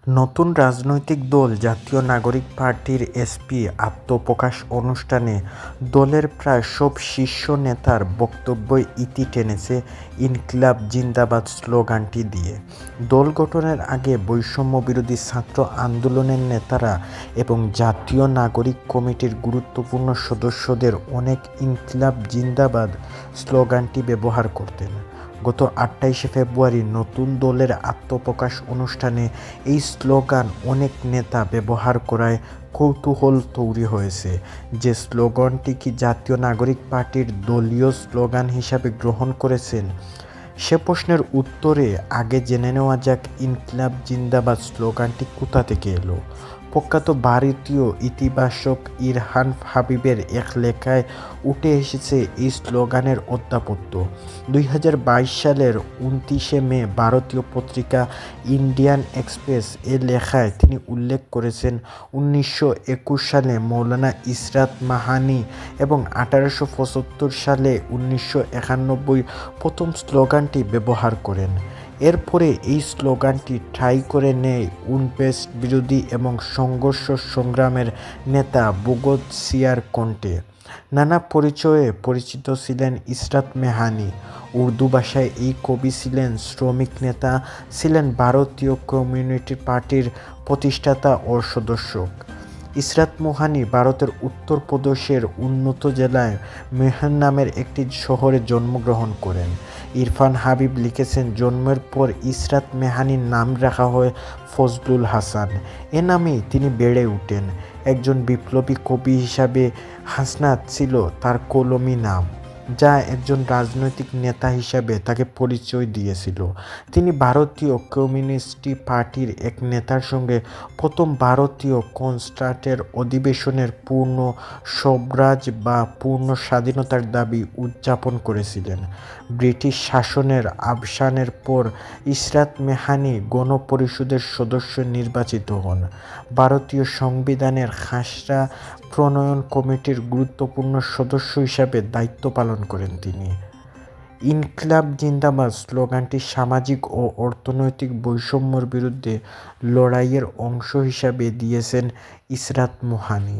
নতুন রাজনৈতিক দল জাতীয় নাগরিক পার্টির এসপি আত্মপ্রকাশ অনুষ্ঠানে দলের প্রায় সব শীর্ষ নেতার বক্তব্যই ইতি টেনেছে ইনকিলাব জিন্দাবাদ স্লোগানটি দিয়ে। দল গঠনের আগে বৈষম্য বিরোধী ছাত্র আন্দোলনের নেতারা এবং জাতীয় নাগরিক কমিটির গুরুত্বপূর্ণ সদস্যদের অনেক ইনকিলাব জিন্দাবাদ স্লোগানটি ব্যবহার করতেন। গত 28 ফেব্রুয়ারি নতুন দলের আত্মপ্রকাশ অনুষ্ঠানে এই স্লোগান অনেক নেতা ব্যবহার করায় কৌতূহল তৈরি হয়েছে যে স্লোগানটি কি জাতীয় নাগরিক পার্টির দলীয় স্লোগান হিসাবে গ্রহণ করেছেন। সে প্রশ্নের উত্তরে আগে জেনে নেওয়া যাক ইনকিলাব জিন্দাবাদ স্লোগানটি কোথা থেকে এলো। প্রখ্যাত ভারতীয় ইতিবাচক ইরফান হাবিবের এক লেখায় উঠে এসেছে এই স্লোগানের অদ্যাপত্য। 2022 সালের 29 মে ভারতীয় পত্রিকা ইন্ডিয়ান এক্সপ্রেস এর লেখায় তিনি উল্লেখ করেছেন 1921 সালে মৌলানা ইশরাত মাহানি এবং 1875 সালে 1991 প্রথম স্লোগানটি ব্যবহার করেন। এরপরে এই স্লোগানটি ঠাঁই করে নেয় উনপেস বিরোধী এবং সংঘর্ষ সংগ্রামের নেতা ভগৎ সিংয়ের কণ্ঠে। নানা পরিচয়ে পরিচিত ছিলেন ইশরাত মেহানি। উর্দু ভাষায় এই কবি ছিলেন শ্রমিক নেতা, ছিলেন ভারতীয় কমিউনিস্ট পার্টির প্রতিষ্ঠাতা ও সদস্য। ইশরাত মেহানি ভারতের উত্তরপ্রদেশের উন্নত জেলায় মেহর নামের একটি শহরে জন্মগ্রহণ করেন। ইরফান হাবিব লিখেছেন, জন্মের পর ইশরাত মেহানির নাম রাখা হয় ফজলুল হাসান। এ নামেই তিনি বেড়ে ওঠেন। একজন বিপ্লবী কবি হিসাবে হাসনাত ছিল তার কলমি নাম, যা একজন রাজনৈতিক নেতা হিসাবে তাকে পরিচয় দিয়েছিল। তিনি ভারতীয় কমিউনিস্ট পার্টির এক নেতার সঙ্গে প্রথম ভারতীয় কনস্টান্টের অধিবেশনের পূর্ণ স্বরাজ বা পূর্ণ স্বাধীনতার দাবি উদযাপন করেছিলেন। ব্রিটিশ শাসনের অবসানের পর ইশরাত মেহানি গণপরিষদের সদস্য নির্বাচিত হন। ভারতীয় সংবিধানের খাসড়া প্রণয়ন কমিটির গুরুত্বপূর্ণ সদস্য হিসাবে দায়িত্ব পালন করেন তিনি। ইনকিলাব জিন্দাবাদ স্লোগানটি সামাজিক ও অর্থনৈতিক বৈষম্যের বিরুদ্ধে লড়াইয়ের অংশ হিসাবে দিয়েছেন ইশরাত মেহানি।